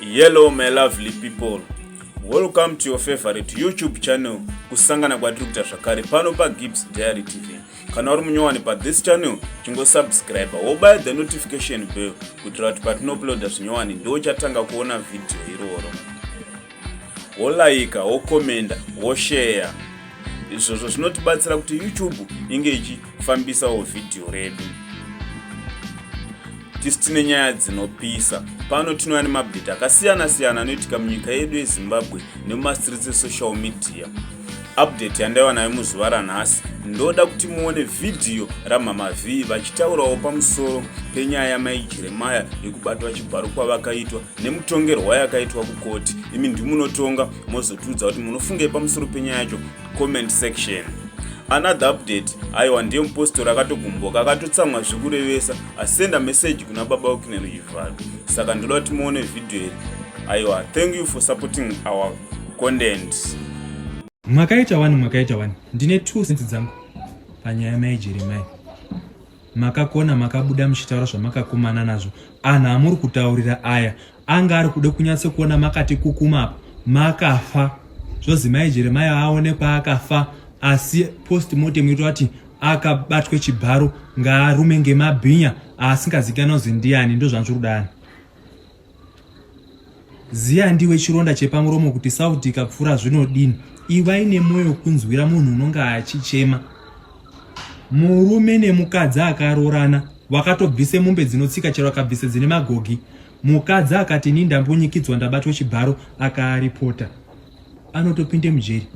Hello my lovely people, welcome to your favorite YouTube channel kusangana kwatiri kuita zvakare pano paGibbs Diary TV. Kana uri munyowani this channel chingosubscribe wobaya the notification bell kuitira kuti patinouploada zvinyowani ndoochatanga kuona video iroro. Wolaika, wokomenda, woshare. Izvozvo zvinotibatsira kuti YouTube inge ichifambisawo video redu. Tine nyaya dzinopisa. Pano tinouya nemabhiti akasiyana-siyana anoitika munyika yedu yeZimbabwe nemumastreets esocial media. Update yandaiwa nayo muzuva ranhasi, ndoda kuti muone video raMama V vachitaurawo pamusoro penyaya yaMai Jeremiah yekubatwa chibharo kwavakaitwa nemutongerwo wayakaitwa kukoti. Imi ndimunotonga mozotudza kuti munofungei pamusoro penyaya yacho comment section. Another update, aiwa ndiye mupostori akatogumboka akatotsamwa zvikurevesa asenda message kuna baba Okinero Chivalo. Saka ndoda kuti muone video iri. Aiwa, thank you for supporting our content. Mwakaita wani, ndine 2 cents dzangu panyaya yaMai Jeremiah. Makakona makabuda muchitaura zvamakakumana nazvo. Anhu amuri kutaurira aya anga ari kuda kunyatsa kuona makati kukumapo makafa. Zvozi Mai Jeremiah aonekwa akafa, asi postmortem inoita kuti akabatwe chibharo ngaarume ngemabhinya asingazikana kuti ndiani. Ndo zvanzi kudani. Ziya ndiwe chironda chepamuromo kuti sauti ikapfura zvinodini. Iva ine mwoyo wokunzwira munhu unonga achichema. Murume nemukadzi akarorana, wakatobvise mombe dzinotsika chero akabvise dzine magogi. Mukadzi akati ini ndambunyikidzwa ndabatwe chibharo akaripota. Anotopinde mujeri.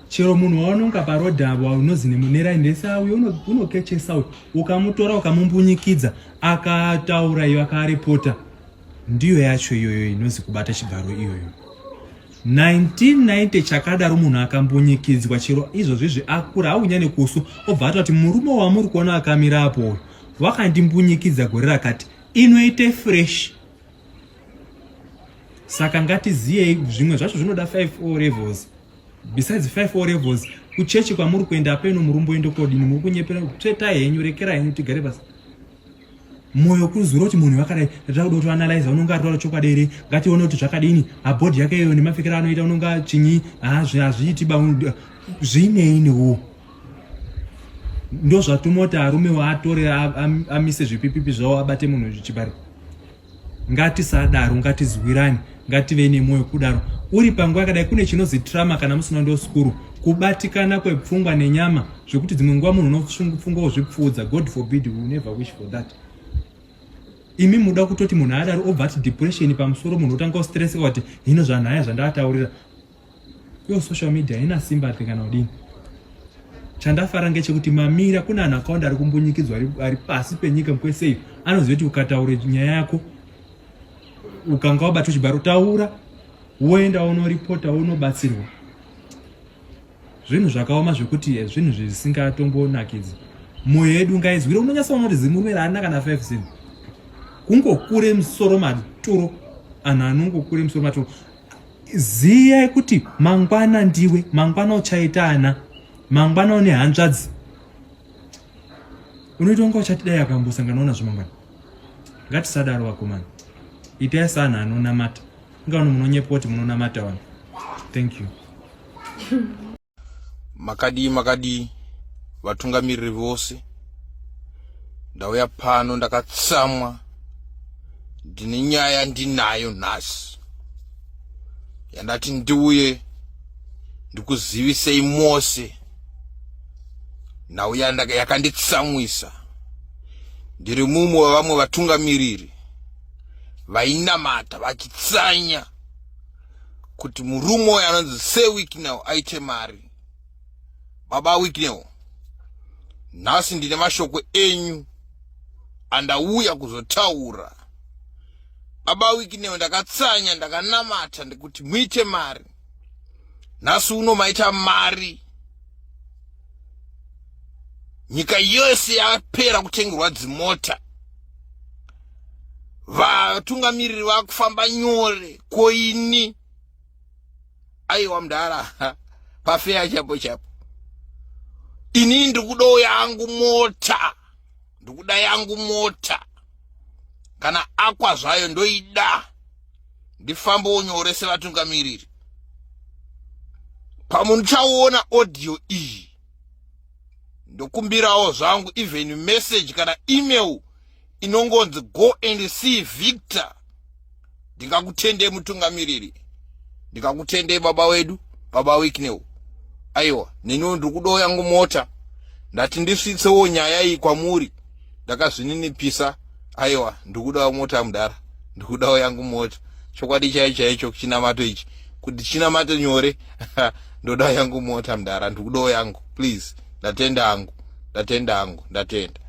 Chero munhu waunonga parodha unozi nemunera ndesa uyo unokechesa uyo, ukamutora ukamumbunyikidza akataura iyo akaripota. Ndiyo yacho iyoyo inozi kubata chibharo iyoyo. 1990 chakadaro munhu akambunyikidzwa, chero izvozvizvi akura aunyane kusu obva atati murume wamuri kuona akamira apo wakandimbunyikidzwa gore rakati inoite fresh. Saka ngatiziye zvimwe zvacho zvinoda 5 levels. Besides 5 levels, kuchechi kwamuri kuenda apeno murumbo ende kodini muri kunyepera tsveta henyu rekera henyu tigare basi. Moyo kuzura kuti munhu wakadai ndatoda kuti analyze unonga ataura chokwadi ere, ngatione kuti zvakadini, abodi yake iyo nemapfekero anoita unonga chinyi, hazviiti ba zvinei newo. Ndo zvatumota arume waatore amise zvipipipi zvawo abate munhu zvichibari. Ngatisadaro, ngatizwirani, ngative nemoyo kudaro. Uri panguva yakadai kune chinozi trauma kana musina ndo skuru, kubatikana kwepfungwa nenyama zvekuti dzimwe nguva munhu unofunga kuzvipfuudza. God forbid, we will never wish for that. Imi muda kutoti munhu adaro obva ati depression pamusoro, munhu otanga stress kuti hino zvanhaya zvandataurira. Yo social media ina simba kana udini. Chandafara ngechekuti mamira kuna anhu akawanda ari kumbunyikidzwa ari pasi penyika mkwese. Anoziva kuti ukataura nyaya yako ukanga wabatwa chibharo taura, woenda unoripota, unobatsirwa. Zvinhu zvakaoma zvekuti zvinhu zvisingatombonakidzi. Moyo yedu ngaizwire. Unonyasa unoti zimurume raana kana 5 cents. Kungokure musoro maturo, anhu anongokure musoro maturo. Ziya kuti mangwana ndiwe, mangwana uchaita ana, mangwana une hanzvadzi. Unoita unga uchatidai akambosangana nazvo mangwana. Ngatisadaro vakomana. Itai seanhu anonamata. Ingaona munonyepa kuti munonamata vanhu. Thank you. Makadi vatungamiriri vose, ndauya pano ndakatsamwa. Ndine nyaya ndinayo nhasi yandati ndiuye ndikuzivisei mose. Nauya yakanditsamwisa. Ndiri mumwe wavamwe vatungamiriri vainamata vachitsanya kuti murume uyu anonzi seWicknell aite mari. Baba Wicknell, nhasi ndine mashoko enyu andauya kuzotaura. Baba Wicknell, ndakatsanya ndakanamata ndikuti muite mari. Nhasi uno maita mari. Nyika yose yapera kutengerwa dzimota. Vatungamiriri vakufamba nyore koini. Aiwa mudara pafeya chapo chapo. Ini ndikuda yangu mota. kana akwa zvayo ndoida ndifambo nyore sevatungamiriri. Pamuchaona audio iyi ndokumbirawo zvangu even message kana email inongonzi go and see Victor. Ndingakutendei mutungamiriri, ndingakutendei baba wedu, baba Wicknell. Aiwa, neniwo ndikudo yangu mota ndati ndisvitsewo nyaya iyi kwamuri, ndakazvininipisa. Aiwa, ndikudawo mota mudara, ndikudawo yangu mota. Chokwadi chaicho chinamato ichi kuti chinamate nyore ndoda yangu mota mudara, ndikudawo yangu please. Ndatenda hangu, ndatenda.